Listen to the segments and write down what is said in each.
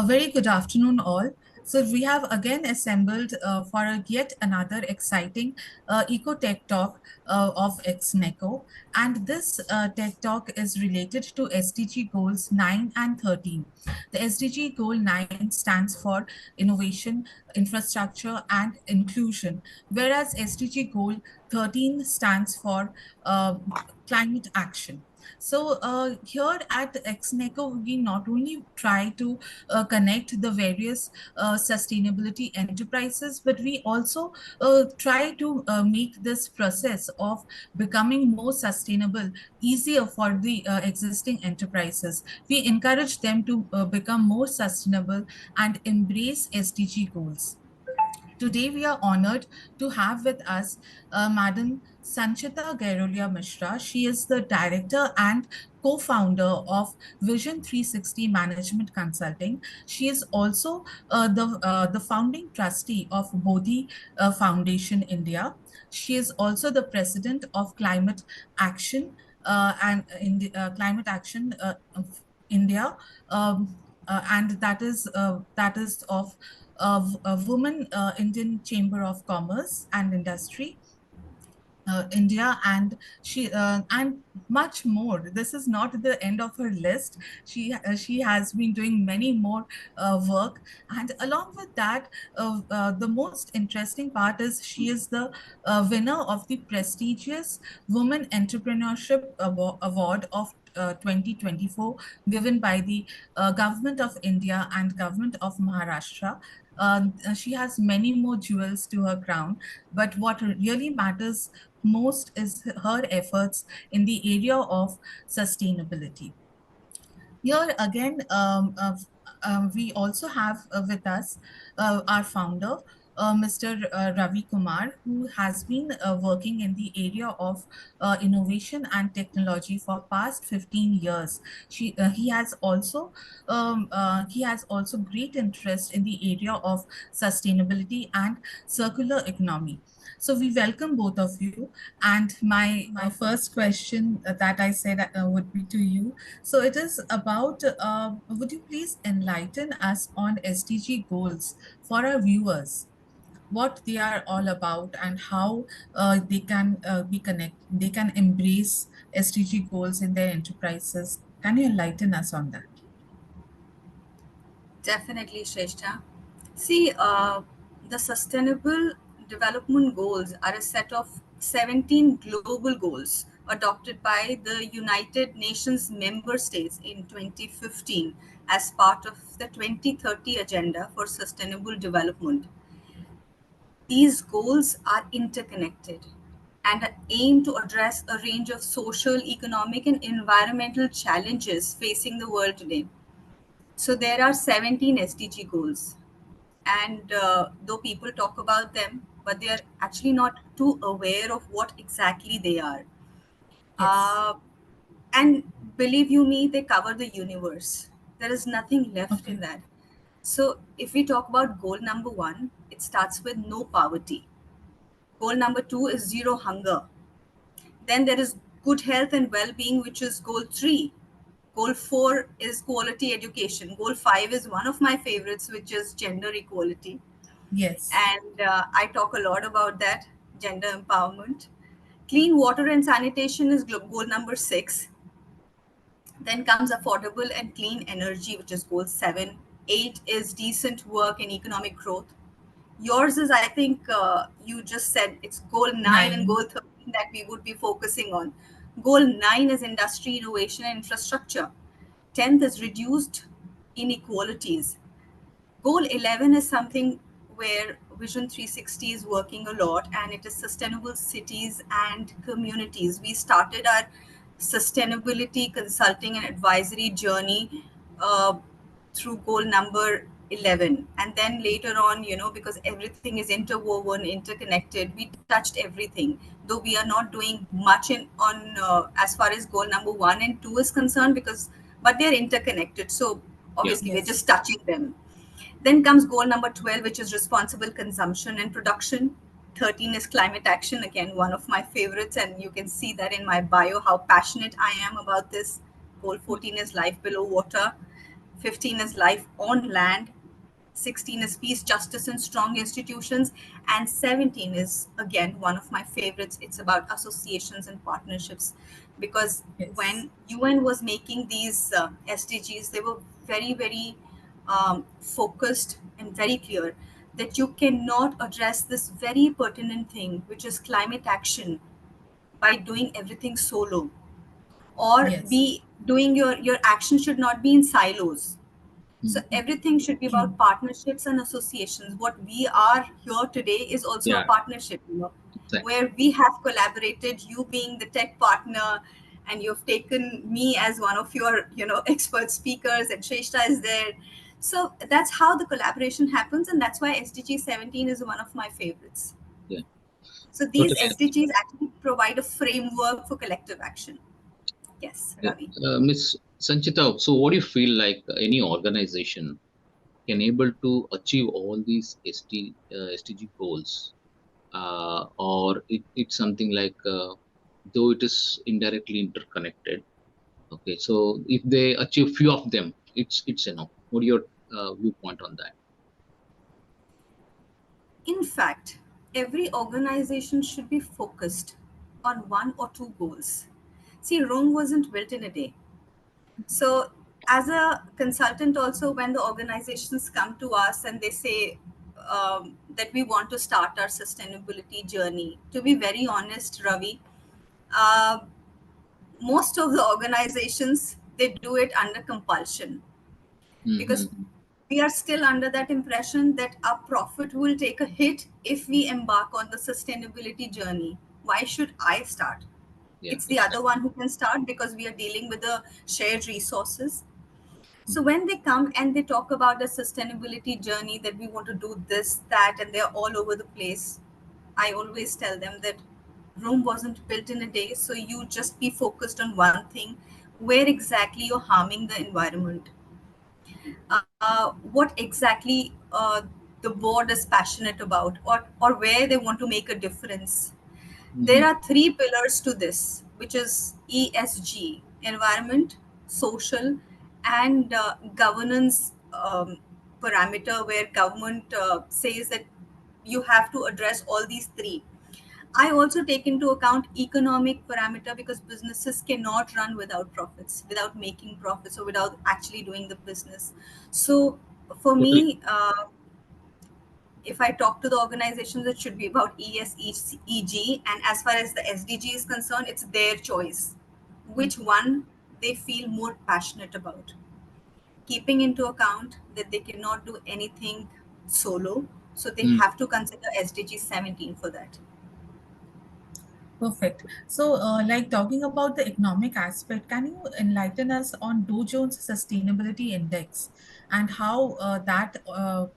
very good afternoon, all. So we have again assembled for yet another exciting Eco Tech Talk of Exneco. And this Tech Talk is related to SDG Goals 9 and 13. The SDG Goal 9 stands for Innovation, Infrastructure, and Inclusion, whereas SDG Goal 13 stands for Climate Action. So here at Exneco, we not only try to connect the various sustainability enterprises, but we also try to make this process of becoming more sustainable easier for the existing enterprises. We encourage them to become more sustainable and embrace SDG goals. Today, we are honored to have with us Madam Sanchita Gairolia Mishra. She is the director and co-founder of Vision 360 Management Consulting. She is also the founding trustee of Bodhi Foundation India. She is also the president of Climate Action Climate Action of India, and that is of a Women Indian Chamber of Commerce and Industry, India, and much more. This is not the end of her list. She has been doing many more work, and along with that, the most interesting part is she is the winner of the prestigious Women Entrepreneurship Award of 2024, given by the Government of India and Government of Maharashtra. She has many more jewels to her crown, but what really matters most is her efforts in the area of sustainability. Here again, we also have with us our founder, Mr. Ravi Kumar, who has been working in the area of innovation and technology for past 15 years. He has also great interest in the area of sustainability and circular economy. So we welcome both of you. And my first question that I said would be to you. So it is about, would you please enlighten us on SDG goals for our viewers, what they are all about and how they can embrace SDG goals in their enterprises. Can you enlighten us on that? Definitely, Shrestha. See, the Sustainable Development Goals are a set of 17 global goals adopted by the United Nations member states in 2015 as part of the 2030 Agenda for Sustainable Development. These goals are interconnected and aim to address a range of social, economic, and environmental challenges facing the world today. So there are 17 SDG goals, and though people talk about them, but they are actually not too aware of what exactly they are. Yes. Uh, and believe you me, they cover the universe. There is nothing left in Okay. that. So if we talk about goal number one, it starts with no poverty. Goal number two is zero hunger. Then there is good health and well-being, which is goal three. Goal four is quality education. Goal five is one of my favorites, which is gender equality. Yes. And I talk a lot about that, gender empowerment. Clean water and sanitation is goal number six. Then comes affordable and clean energy, which is goal seven. Eight is decent work and economic growth. Yours is, I think, you just said it's goal nine and Nine. goal 13 that we would be focusing on. Goal nine is industry, innovation, and infrastructure. 10th is reduced inequalities. Goal 11 is something where Vision 360 is working a lot, and it is sustainable cities and communities. We started our sustainability consulting and advisory journey through goal number 11. And then later on, because everything is interwoven, interconnected, we touched everything. Though we are not doing much as far as goal number 1 and 2 is concerned, but they're interconnected. So Yeah. obviously, we're Yes. just touching them. Then comes goal number 12, which is responsible consumption and production. 13 is climate action, again, one of my favorites. And you can see that in my bio, how passionate I am about this. Goal 14 is life below water. 15 is life on land, 16 is peace, justice, and strong institutions, and 17 is again one of my favorites. It's about associations and partnerships. Because Yes. when UN was making these SDGs, they were very, very focused and very clear that you cannot address this very pertinent thing, which is climate action, by doing everything solo, or Yes. be doing your action should not be in silos. So Mm. everything should be True. about partnerships and associations. What we are here today is also a Yeah, partnership, exactly. where we have collaborated, you being the tech partner, and you've taken me as one of your, expert speakers, and Shrestha is there. So that's how the collaboration happens, and that's why SDG 17 is one of my favorites. Yeah, So these totally. SDGs actually provide a framework for collective action. Yes, Yeah. Ravi. Miss Sanchita, so what do you feel like any organization can able to achieve all these SDG goals, or it's something like though it is indirectly interconnected. Okay, so if they achieve few of them, it's enough. What are your viewpoint on that? In fact, every organization should be focused on one or two goals. See, Rome wasn't built in a day. So, as a consultant, also, when the organizations come to us and they say that we want to start our sustainability journey, to be very honest, Ravi, uh, most of the organizations they do it under compulsion, because Mm-hmm. we are still under that impression that our profit will take a hit if we embark on the sustainability journey. Why should I start? Yeah, It's the other exactly. one who can start, because we are dealing with the shared resources. So Mm-hmm. when they come and they talk about the sustainability journey, that we want to do this, that, and they're all over the place, I always tell them that Rome wasn't built in a day. So you just be focused on one thing, where exactly you're harming the environment, what exactly the board is passionate about, or where they want to make a difference. There Mm-hmm. are three pillars to this, which is ESG: environment, social, and governance parameter, where government says that you have to address all these three. I also take into account economic parameter, because businesses cannot run without profits, without making profits, or without actually doing the business. So for Totally. me, if I talk to the organizations, it should be about ESEG. And as far as the SDG is concerned, it's their choice, which one they feel more passionate about, keeping into account that they cannot do anything solo. So they Mm. have to consider SDG 17 for that. Perfect. So, like talking about the economic aspect, can you enlighten us on Dow Jones Sustainability Index and how that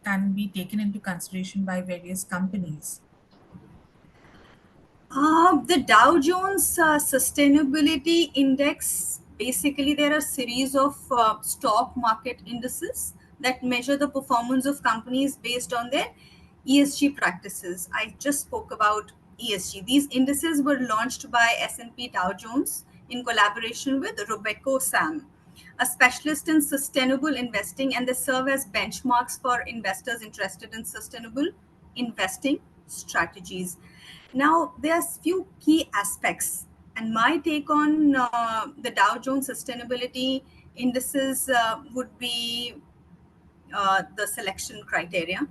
can be taken into consideration by various companies? The Dow Jones Sustainability Index, basically, there are a series of stock market indices that measure the performance of companies based on their ESG practices. I just spoke about ESG. These indices were launched by S&P Dow Jones in collaboration with Robeco Sam, a specialist in sustainable investing, and they serve as benchmarks for investors interested in sustainable investing strategies. Now, there's few key aspects, and my take on the Dow Jones Sustainability Indices would be the selection criteria,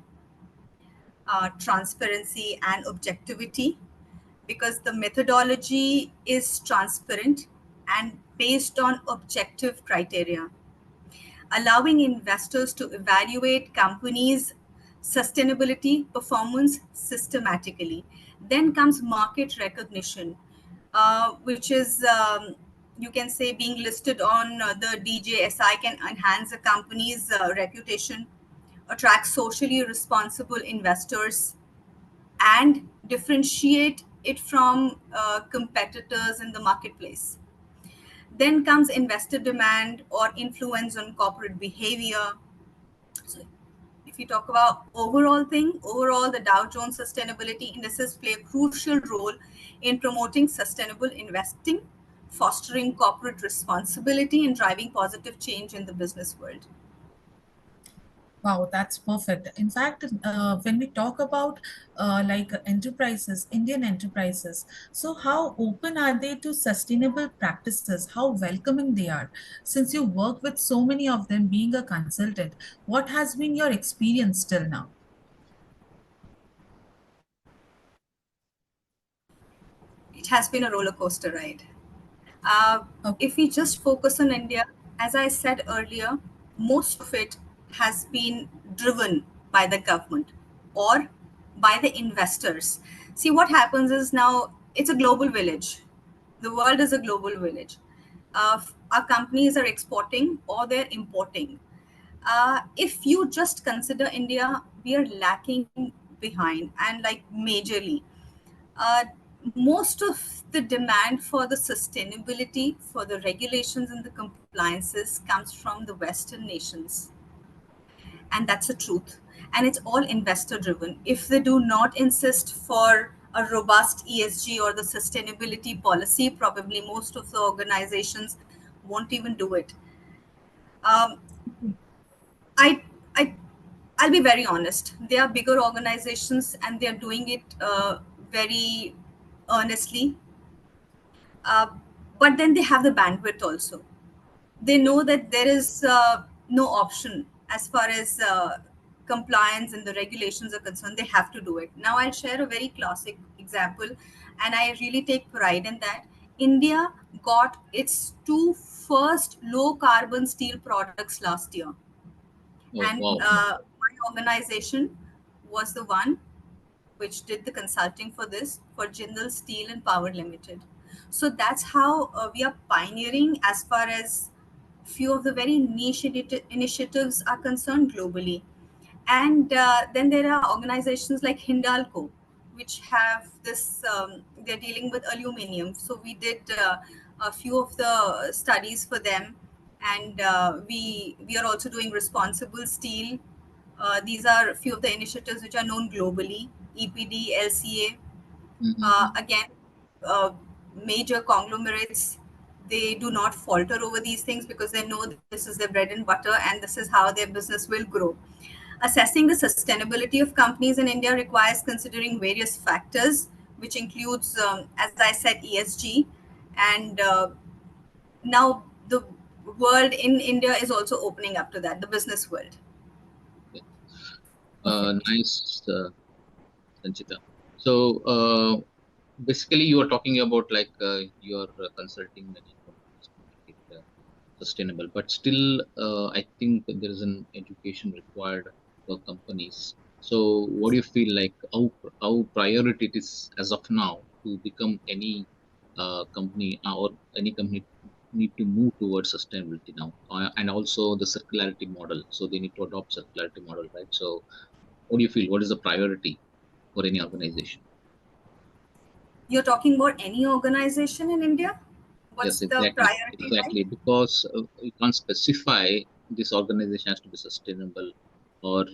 transparency, and objectivity, because the methodology is transparent and based on objective criteria, allowing investors to evaluate companies' sustainability performance systematically. Then comes market recognition, which is, you can say, being listed on the DJSI can enhance a company's reputation, attract socially responsible investors, and differentiate it from competitors in the marketplace. Then comes investor demand or influence on corporate behavior. So if you talk about overall the Dow Jones Sustainability Indices play a crucial role in promoting sustainable investing, fostering corporate responsibility, and driving positive change in the business world. Wow, that's perfect. In fact, when we talk about like enterprises, Indian enterprises, so how open are they to sustainable practices? How welcoming they are? Since you work with so many of them being a consultant, what has been your experience till now? It has been a roller coaster ride. Uh, Okay. if we just focus on India, as I said earlier, most of it has been driven by the government or by the investors. See, what happens is now it's a global village. The world is a global village. Our companies are exporting or they're importing. If you just consider India, we are lacking behind and like majorly. Uh, Most of the demand for the sustainability, for the regulations and the compliances comes from the Western nations. And that's the truth. And it's all investor driven. If they do not insist for a robust ESG or the sustainability policy, probably most of the organizations won't even do it. Um, I, I, I'll be very honest. They are bigger organizations and they are doing it very earnestly, uh, but then they have the bandwidth also. They know that there is no option as far as compliance and the regulations are concerned. They have to do it. Now I'll share a very classic example, and I really take pride in that. India got its two first low carbon steel products last year, Oh, and wow. my organization was the one which did the consulting for this for Jindal Steel and Power Limited. So that's how we are pioneering as far as few of the very niche initiatives are concerned globally. And then there are organizations like Hindalco, which have this, they're dealing with aluminum. So we did a few of the studies for them. And we are also doing responsible steel. These are a few of the initiatives which are known globally. EPD, LCA, Mm-hmm. again, uh, major conglomerates, they do not falter over these things because they know this is their bread and butter and this is how their business will grow. Assessing the sustainability of companies in India requires considering various factors, which includes, as I said, ESG. And now the world in India is also opening up to that, the business world. Yeah. Perfect. Nice, Sanchita. So, basically, you are talking about like you are consulting many companies to make it sustainable, but still, I think there is an education required for companies. So, what do you feel like how priority it is as of now to become any company or any company need to move towards sustainability now, and also the circularity model. So they need to adopt circularity model, right? So, what do you feel? What is the priority for any organization? You're talking about any organization in India? What's Yes, the exactly, priority like? exactly. Because you can't specify this organization has to be sustainable or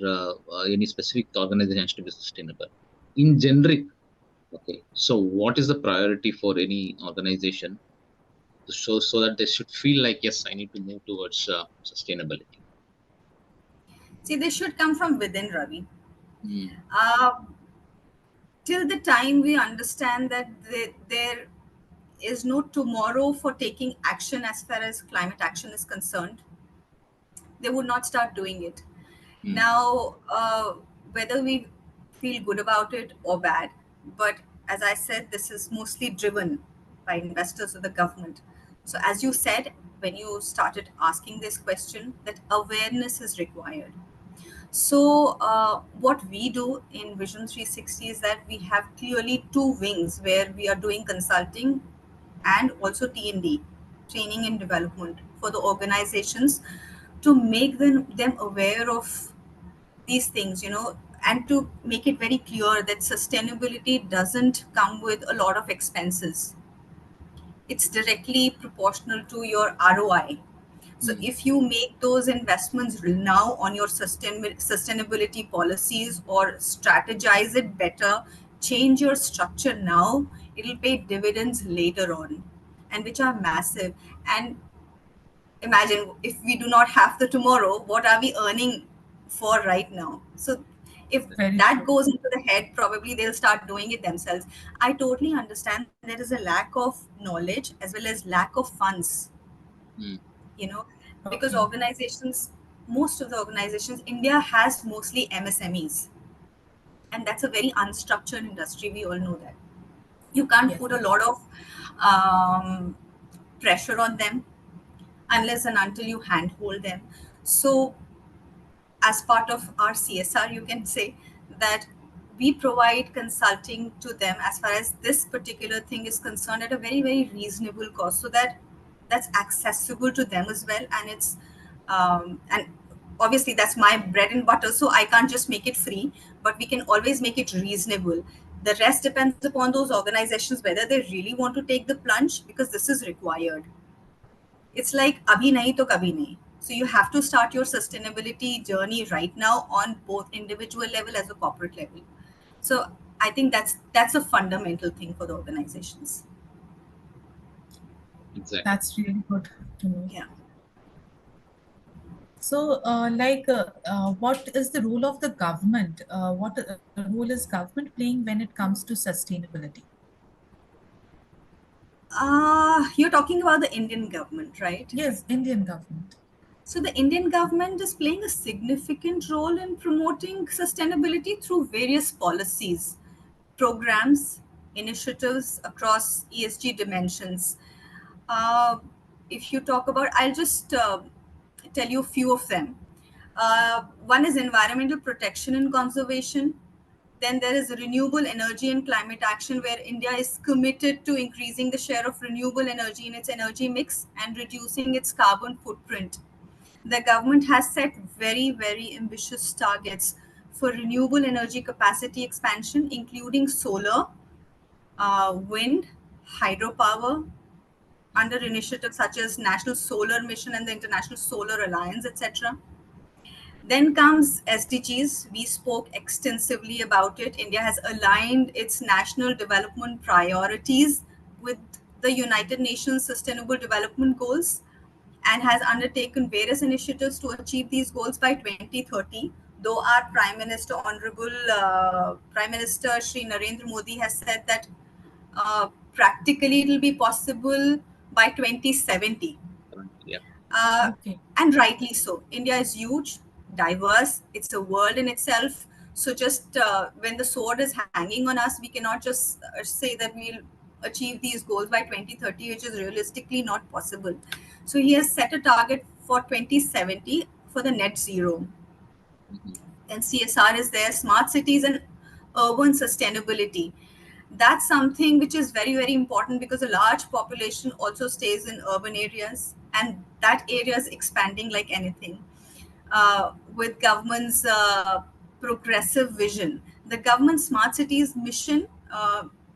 any specific organization has to be sustainable. In generic, okay. So, what is the priority for any organization so that they should feel like yes, I need to move towards sustainability. See, they should come from within, Ravi. Mm, Uh, till the time we understand that there is no tomorrow for taking action as far as climate action is concerned, they would not start doing it. mm, Now, whether we feel good about it or bad, but as I said, this is mostly driven by investors or the government. So, as you said, when you started asking this question, that awareness is required. So, what we do in Vision 360 is that we have clearly two wings where we are doing consulting and also T&D, training and development for the organizations to make them aware of these things, and to make it very clear that sustainability doesn't come with a lot of expenses. It's directly proportional to your ROI. So mm. if you make those investments now on your sustainability policies or strategize it better, change your structure now, it'll pay dividends later on, and which are massive. And imagine if we do not have the tomorrow, what are we earning for right now. So if Very that true. goes into the head, probably they'll start doing it themselves. I totally understand there is a lack of knowledge as well as lack of funds, mm, you know, because Okay. organizations, most of the organizations, India has mostly MSMEs, and that's a very unstructured industry. We all know that. You can't Yes. put a lot of um, pressure on them unless and until you handhold them. So as part of our CSR, you can say that we provide consulting to them as far as this particular thing is concerned at a very, very reasonable cost, so that that's accessible to them as well. And and obviously that's my bread and butter, so I can't just make it free, but we can always make it reasonable. The rest depends upon those organizations whether they really want to take the plunge, because this is required. It's like abhi nahi to kabhi nahi. So you have to start your sustainability journey right now on both individual level as a corporate level. So I think that's a fundamental thing for the organizations. exactly. That's really good to know. Yeah. So, what is the role of the government? What role is government playing when it comes to sustainability? You're talking about the Indian government, right? Yes, Indian government. So the Indian government is playing a significant role in promoting sustainability through various policies, programs, initiatives across ESG dimensions. Uh, if you talk about, I'll just tell you a few of them. One is environmental protection and conservation. Then there is renewable energy and climate action, where India is committed to increasing the share of renewable energy in its energy mix and reducing its carbon footprint. The government has set very, very ambitious targets for renewable energy capacity expansion, including solar, wind, hydropower, under initiatives such as National Solar Mission and the International Solar Alliance, etc. Then comes SDGs. We spoke extensively about it. India has aligned its national development priorities with the United Nations Sustainable Development Goals and has undertaken various initiatives to achieve these goals by 2030. Though our Prime Minister, Honorable Prime Minister Shri Narendra Modi, has said that practically it will be possible by 2070. Yeah. uh, Okay. and rightly so. India is huge, diverse. It's a world in itself. So just when the sword is hanging on us, we cannot just say that we'll achieve these goals by 2030, which is realistically not possible. So he has set a target for 2070 for the net zero. Mhm. And CSR is there, smart cities and urban sustainability. That's something which is very, very important, because a large population also stays in urban areas, and that area is expanding like anything. With government's progressive vision, the government smart cities mission,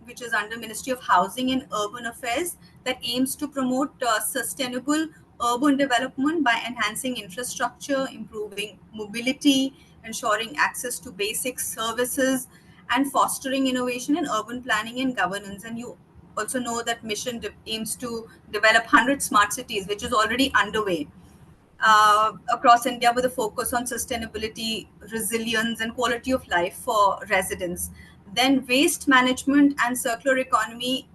which is under Ministry of Housing and Urban Affairs, that aims to promote sustainable urban development by enhancing infrastructure, improving mobility, ensuring access to basic services, and fostering innovation in urban planning and governance. And you also know that mission aims to develop 100 smart cities, which is already underway across India, with a focus on sustainability, resilience, and quality of life for residents. Then waste management and circular economy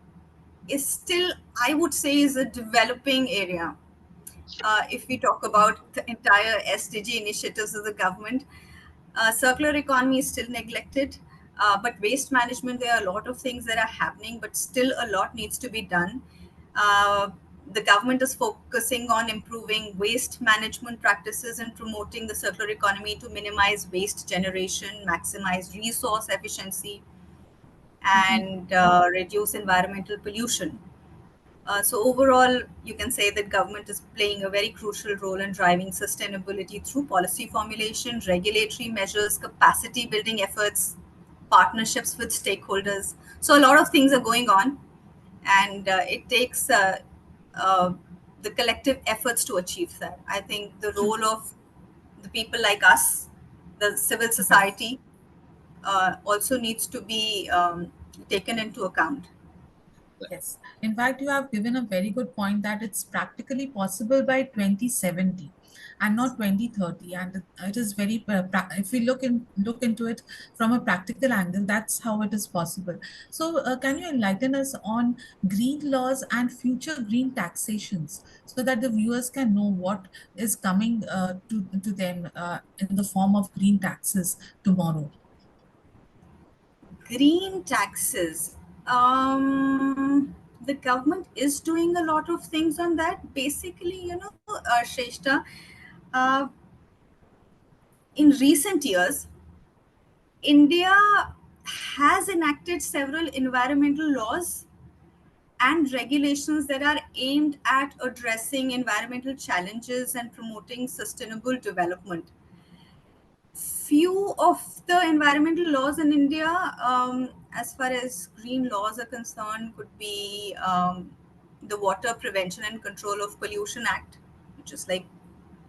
is still, I would say, is a developing area. If we talk about the entire SDG initiatives of the government, circular economy is still neglected. But waste management, there are a lot of things that are happening, but still a lot needs to be done. Uh, the government is focusing on improving waste management practices and promoting the circular economy to minimize waste generation, maximize resource efficiency, and reduce environmental pollution. So overall, you can say that government is playing a very crucial role in driving sustainability through policy formulation, regulatory measures, capacity building efforts, partnerships with stakeholders. So a lot of things are going on, and it takes uh, the collective efforts to achieve that. I think the True. role of the people like us, the civil Yes. society, also needs to be taken into account. Yes. In fact, you have given a very good point that it's practically possible by 2070 and not 2030. And it is very, if we look into it from a practical angle, that's how it is possible. So, can you enlighten us on green laws and future green taxations so that the viewers can know what is coming to them in the form of green taxes tomorrow? Green taxes. The government is doing a lot of things on that. Basically, Shrestha, uh, in recent years, India has enacted several environmental laws and regulations that are aimed at addressing environmental challenges and promoting sustainable development. Few of the environmental laws in India, as far as green laws are concerned, could be the Water Prevention and Control of Pollution Act, which is like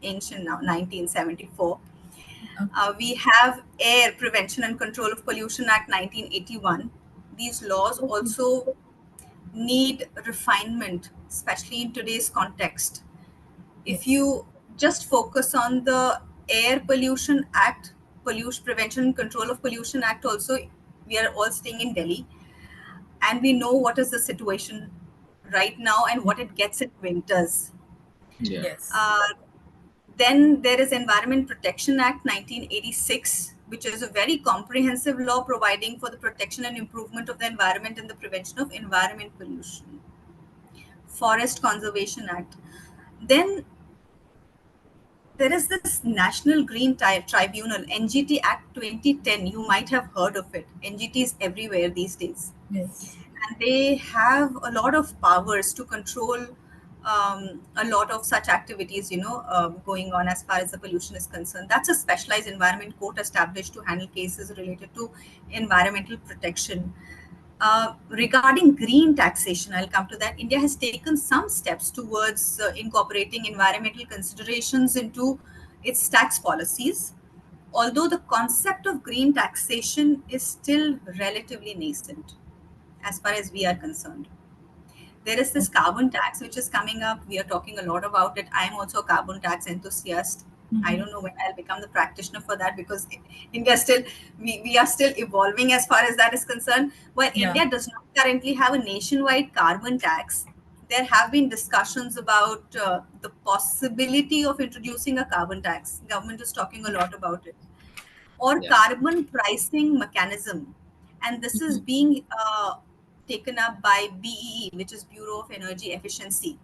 ancient now, 1974. We have Air Prevention and Control of Pollution Act, 1981. These laws Okay. also need refinement, especially in today's context. If Yes. you just focus on the Air Pollution Act, Pollution Prevention and Control of Pollution Act, also, we are all staying in Delhi, and we know what is the situation right now and what it gets in winters. Yeah, Yes. Uh, then there is Environment Protection Act 1986, which is a very comprehensive law providing for the protection and improvement of the environment and the prevention of environment pollution. Forest Conservation Act. Then there is this National Green Tribunal, NGT Act 2010. You might have heard of it. NGT is everywhere these days. Yes. And they have a lot of powers to control a lot of such activities, going on as far as the pollution is concerned. That's a specialized environment court established to handle cases related to environmental protection. Regarding green taxation, I'll come to that. India has taken some steps towards incorporating environmental considerations into its tax policies, although the concept of green taxation is still relatively nascent as far as we are concerned. There is this Okay. carbon tax which is coming up. We are talking a lot about it. I am also a carbon tax enthusiast. I Mhm. don't know when I'll become the practitioner for that, because India still, we are still evolving as far as that is concerned. While Yeah. India does not currently have a nationwide carbon tax, there have been discussions about the possibility of introducing a carbon tax. Government is talking a lot about it, or yeah, carbon pricing mechanism. And this is Mhm. being taken up by BEE, which is Bureau of Energy Efficiency.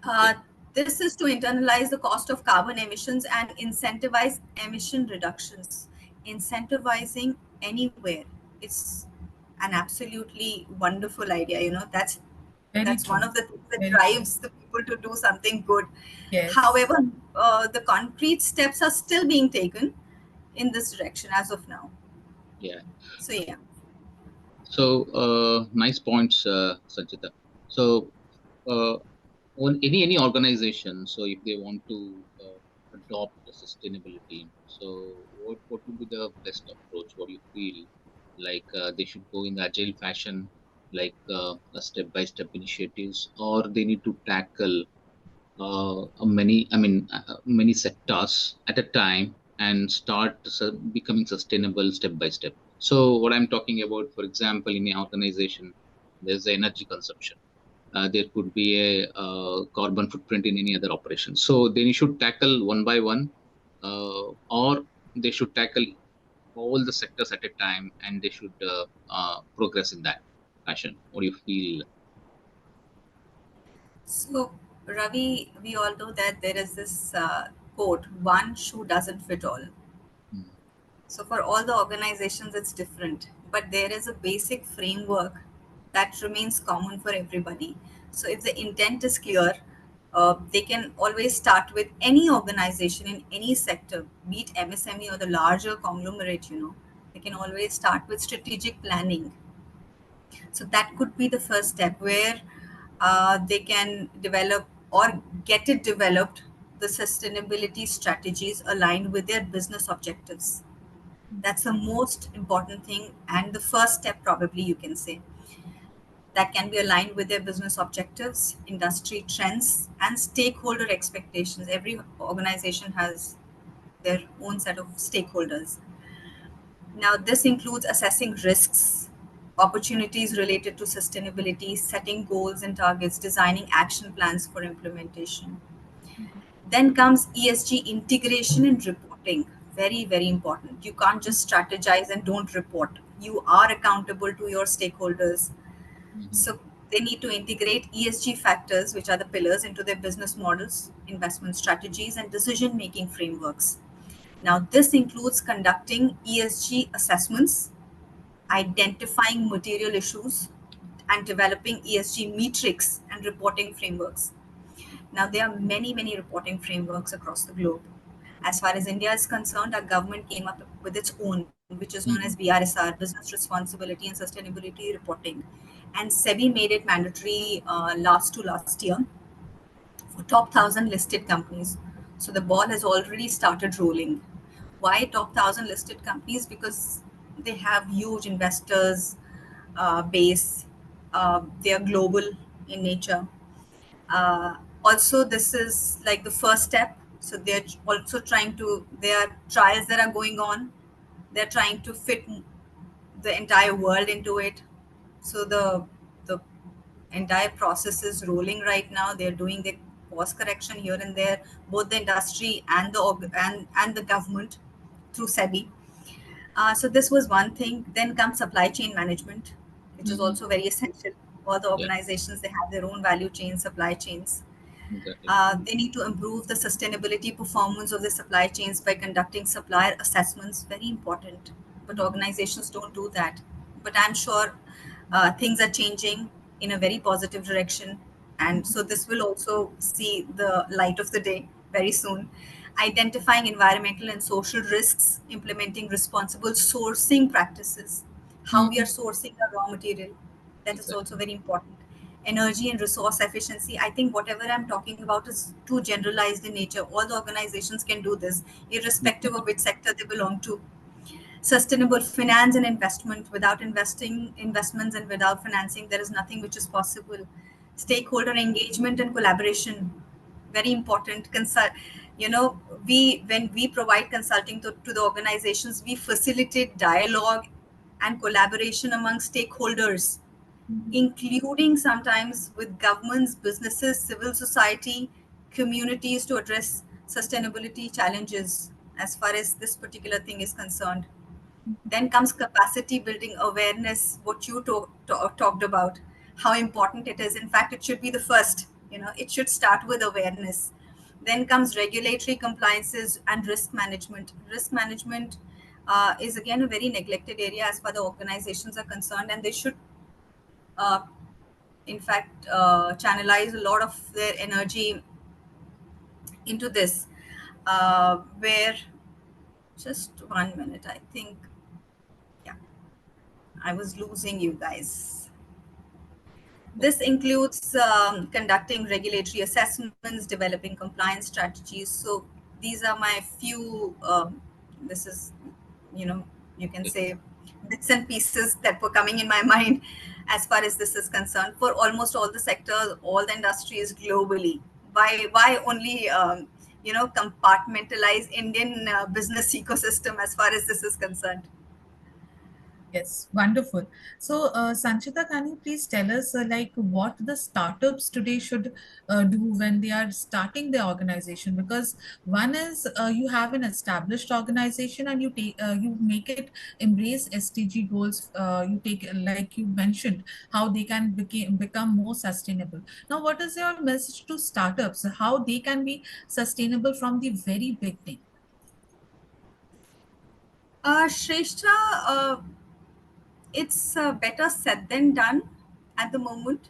okay, Uh, this is to internalize the cost of carbon emissions and incentivize emission reductions. Incentivizing anywhere is an absolutely wonderful idea. Very That's one true. of the things that Very true. drives the people to do something good. Yes. However, the concrete steps are still being taken in this direction as of now. yeah. So yeah. So, nice points, Sanchita. So, uh, on any organization, so if they want to adopt the sustainability, so what would be the best approach? What do you feel like they should go in the agile fashion, like a step-by-step initiatives, or they need to tackle many sectors at a time and start becoming sustainable step by step. So what I'm talking about, for example, in an organization, there's the energy consumption. There could be a carbon footprint in any other operation. So they should tackle one by one, or they should tackle all the sectors at a time, and they should progress in that fashion. What do you feel? So Ravi, we all know that there is this quote: "One shoe doesn't fit all." Mm, So for all the organizations, it's different, but there is a basic framework that remains common for everybody. So if the intent is clear, they can always start with any organization in any sector, be it MSME or the larger conglomerate. They can always start with strategic planning. So that could be the first step, where they can develop or get it developed, the sustainability strategies aligned with their business objectives. That's the most important thing, and the first step, probably, you can say. that can be aligned with their business objectives, industry trends, and stakeholder expectations. Every organization has their own set of stakeholders. Now, this includes assessing risks, opportunities related to sustainability, setting goals and targets, designing action plans for implementation. Then comes ESG integration and reporting. Very, very important. You can't just strategize and don't report. You are accountable to your stakeholders. Mhm. So they need to integrate ESG factors, which are the pillars, into their business models, investment strategies, and decision making frameworks. Now, this includes conducting ESG assessments, identifying material issues, and developing ESG metrics and reporting frameworks. Now, there are many, many reporting frameworks across the globe. As far as India is concerned, our government came up with its own, which is known as Mhm. BRSR, Business Responsibility and Sustainability Reporting. And SEBI made it mandatory last year for top 1,000 listed companies. So the ball has already started rolling. Why top 1,000 listed companies? Because they have huge investors base. They are global in nature. Also, this is like the first step. So they're also trying to. There are trials that are going on. They're trying to fit the entire world into it. So the entire process is rolling right now. They're doing the course correction here and there, both the industry and and the government through SEBI. So this was one thing. Then comes supply chain management, which is Mhm. also very essential. All the Yeah, organizations, they have their own value chain, supply chains. exactly. They need to improve the sustainability performance of the supply chains by conducting supplier assessments. Very important. But organizations don't do that. But I'm sure things are changing in a very positive direction. And so this will also see the light of the day very soon. Identifying environmental and social risks, implementing responsible sourcing practices, how we are Mhm. sourcing our raw material. That is also Exactly. very important. Energy and resource efficiency. I think whatever I'm talking about is too generalized in nature. All the organizations can do this, irrespective of which sector they belong to. Sustainable finance and investment. Without investments and without financing, there is nothing which is possible. Stakeholder engagement and collaboration. Very important. We when we provide consulting to the organizations, we facilitate dialogue and collaboration among stakeholders, including sometimes with governments, businesses, civil society, communities, to address sustainability challenges as far as this particular thing is concerned. Then comes capacity building, awareness, what you talked about, how important it is. In fact, it should be the first, it should start with awareness. Then comes regulatory compliances and risk management. Risk management is again a very neglected area as far the organizations are concerned, and they should uh, in fact channelize a lot of their energy into this, where just 1 minute, I think. Yeah, I was losing you guys. This Okay. includes conducting regulatory assessments, developing compliance strategies. So these are my few. This is, you know, you can Okay. say, bits and pieces that were coming in my mind as far as this is concerned for almost all the sectors, all the industries globally. Why only compartmentalize Indian business ecosystem as far as this is concerned? Yes, wonderful. So, Sanchita, can you please tell us like what the startups today should do when they are starting their organization? Because one is you have an established organization and you make it embrace SDG goals. You take like you mentioned how they can become more sustainable. Now, what is your message to startups? How they can be sustainable from the very beginning? Shrestha, it's better said than done at the moment.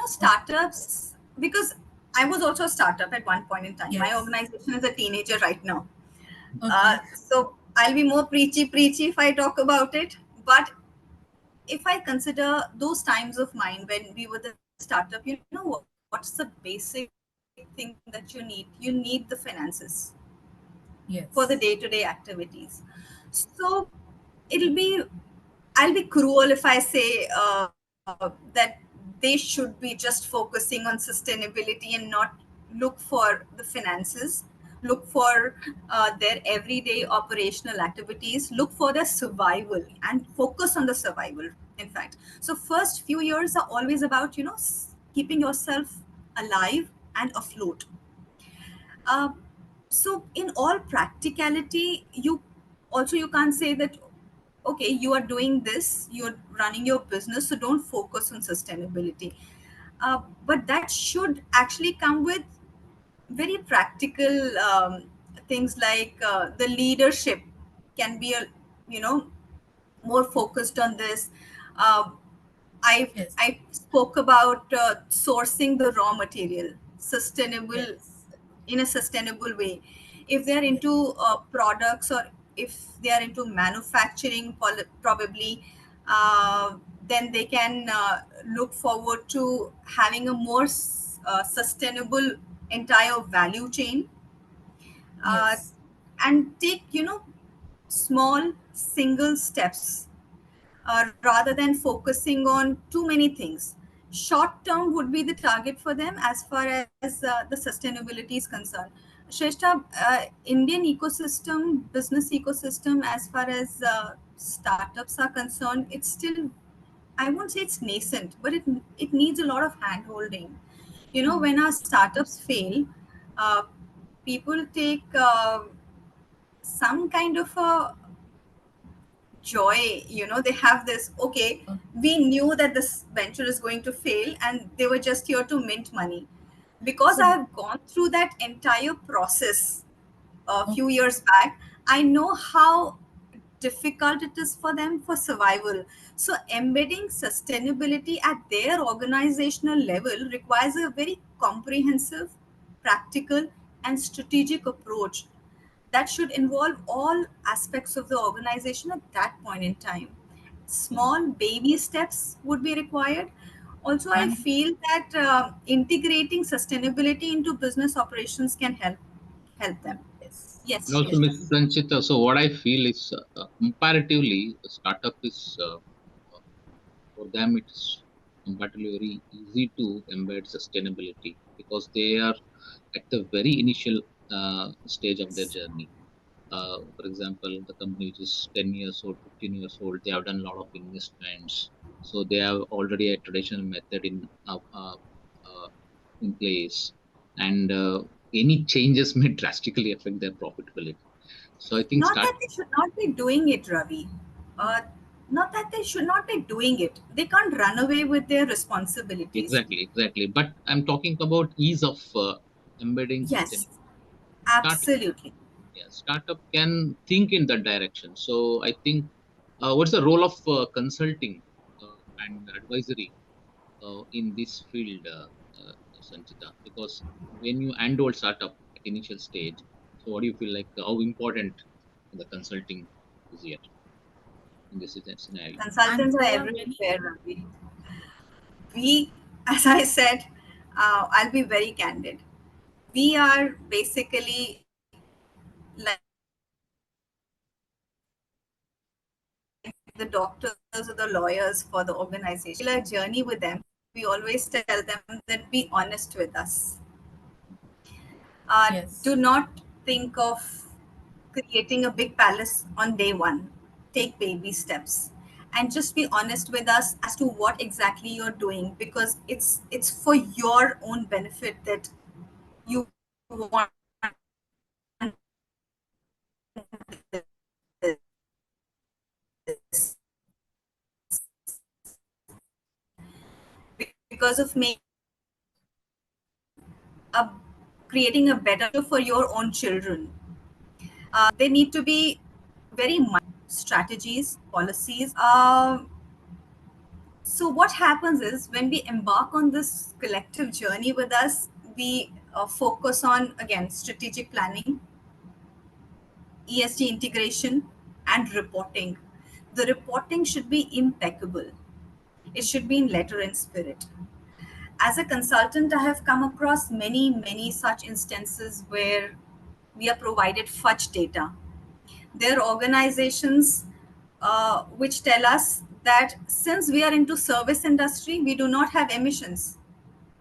Startups, because I was also a startup at one point in time. My Yes. organization is a teenager right now. Okay. So I'll be more preachy if I talk about it. But if I consider those times of mine when we were the startup, what's the basic thing that you need? You need the finances for the day-to-day activities. Yes. So it'll be I'll be cruel if I say that they should be just focusing on sustainability and not look for the finances, look for their everyday operational activities, look for their survival and focus on the survival, in fact. So first few years are always about, keeping yourself alive and afloat. uh, so in all practicality, you can't say that, okay, you are doing this, you're running your business, so don't focus on sustainability. But that should actually come with very practical things, like the leadership can be a, you know more focused on this. uh, I Yes. I spoke about sourcing the raw material sustainable Yes. in a sustainable way. If they are into Yes. products, or if they are into manufacturing, probably, then they can look forward to having a more sustainable entire value chain, uh, Yes. and take, small single steps, rather than focusing on too many things. Short term would be the target for them as far as the sustainability is concerned. Shrestha, Indian ecosystem, business ecosystem, as far as startups are concerned, it's still, I won't say it's nascent, but it needs a lot of hand holding. When our startups fail, uh, people take some kind of a joy. They have this, okay, Oh, we knew that this venture is going to fail and they were just here to mint money. Because I so, have gone through that entire process a few okay. years back, I know how difficult it is for them for survival. So embedding sustainability at their organizational level requires a very comprehensive, practical, and strategic approach that should involve all aspects of the organization at that point in time. Okay. Small baby steps would be required. Also, I And feel that integrating sustainability into business operations can help them. yes. And Yes, also, Yes. Shrestha. Ms. Sanchita, so what I feel is comparatively, a startup is for them it's comparatively very easy to embed sustainability because they are at the very initial stage of their Yes. journey. For example, the company which is 10 years old, 15 years old, they have done a lot of investments. So they have already a traditional method in place. And any changes may drastically affect their profitability. So I think Not start that they should not be doing it, Ravi. Uh, Not that they should not be doing it. They can't run away with their responsibilities. exactly. But I'm talking about ease of embedding Yes, sustainability. Start absolutely. Yeah, startup can think in that direction. So I think what's the role of consulting and advisory in this field, Sanchita? Because when you handle startup at initial stage, so what do you feel like? How important the consulting is here in this scenario? And Consultants are there are many. everywhere, Ravi. We, as I said, I'll be very candid. We are basically like the doctors or the lawyers for the organization. We always tell them that be honest with us. We always tell them that be honest with us. Do Yes. not think of creating a big palace on day one. Take baby steps and just be honest with us as to what exactly you're doing, because it's for your own benefit that you want this. Because of making a creating a better future for your own children. They need to be very strategies, policies. So what happens is, when we embark on this collective journey with us, we focus on, again, strategic planning, ESG integration, and reporting. The reporting should be impeccable. It should be in letter and spirit. As a consultant, I have come across many such instances where we are provided fudge data. There are organizations which tell us that since we are into service industry, we do not have emissions.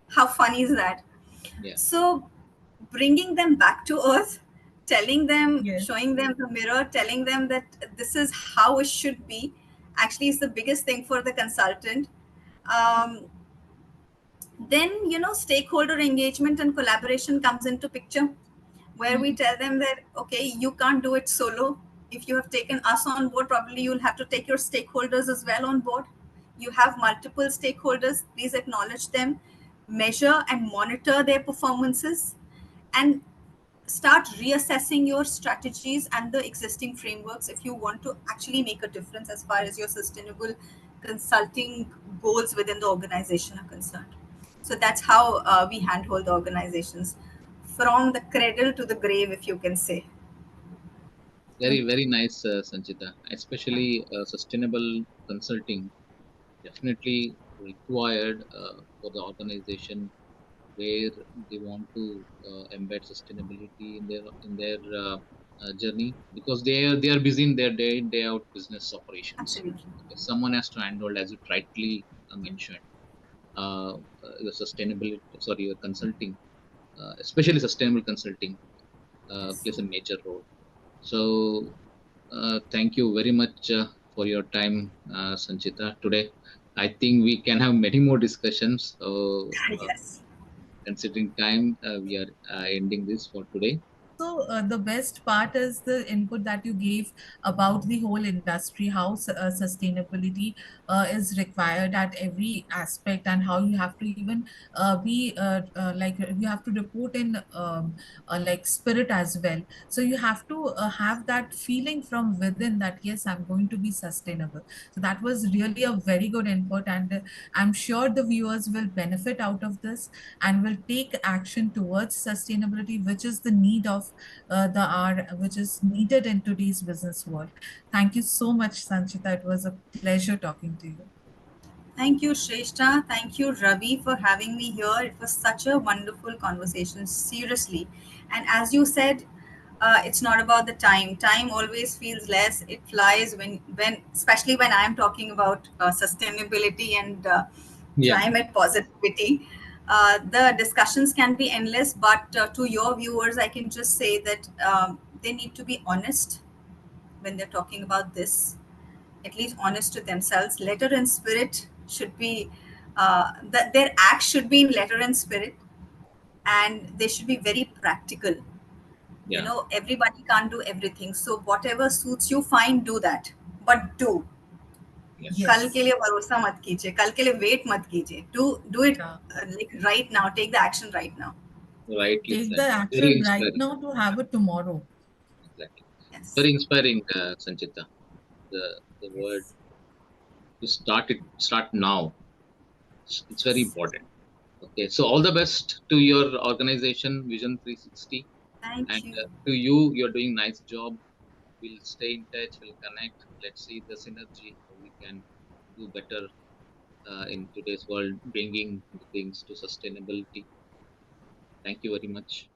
How funny is that? Yeah. So bringing them back to earth, telling them, Yes. showing them the mirror, telling them that this is how it should be, actually is the biggest thing for the consultant. um, then stakeholder engagement and collaboration comes into picture, where we Mm, tell them that okay, you can't do it solo. If you have taken us on board, probably you'll have to take your stakeholders as well on board. You have multiple stakeholders, please acknowledge them, measure and monitor their performances, and start reassessing your strategies and the existing frameworks if you want to actually make a difference as far as your sustainable consulting goals within the organization are concerned. So that's how we handhold the organizations from the cradle to the grave, if you can say. Very, very nice, Sanchita. Especially sustainable consulting definitely required for the organization where they want to embed sustainability in their journey, because they are busy in their day out business operations. Absolutely. Someone has to handle, as you rightly mentioned, your sustainability. Sorry, your consulting, especially sustainable consulting, Yes. plays a major role. So, thank you very much for your time, Sanchita. Today, I think we can have many more discussions. So, Yes. considering time, we are ending this for today. also, the best part is the input that you gave about the whole industry, how sustainability is required at every aspect, and how you have to even be like you have to report in like spirit as well. So you have to have that feeling from within that yes, I'm going to be sustainable. So that was really a very good input, and I'm sure the viewers will benefit out of this and will take action towards sustainability, which is the need of the hour, which is needed in today's business world. Thank you so much, Sanchita. It was a pleasure talking to you. Thank you, Shrestha. Thank you, Ravi, for having me here. It was such a wonderful conversation, seriously. And as you said, it's not about the time. Time always feels less. It flies especially when I'm talking about sustainability and Yeah, climate positivity. The discussions can be endless, but to your viewers, I can just say that they need to be honest when they're talking about this, at least honest to themselves. Letter and spirit should be, that their acts should be in letter and spirit, and they should be very practical. yeah, Everybody can't do everything. So whatever suits you, fine, do that. But do. yes, कल के Yes. लिए भरोसा मत कीजिए, कल के लिए wait मत कीजिए. Do it Yeah. like right now. Take the action right now. rightly Take said. the Very action right inspiring. now to have it tomorrow. Exactly. Yes. Very inspiring, Sanchita. The word Yes. to start now. It's very Yes. important. Okay, so all the best to your organization, Vision 360, and Thank you. to you. You're doing nice job. We'll stay in touch. We'll connect. Let's see the synergy how we can do better in today's world, bringing the things to sustainability. Thank you very much.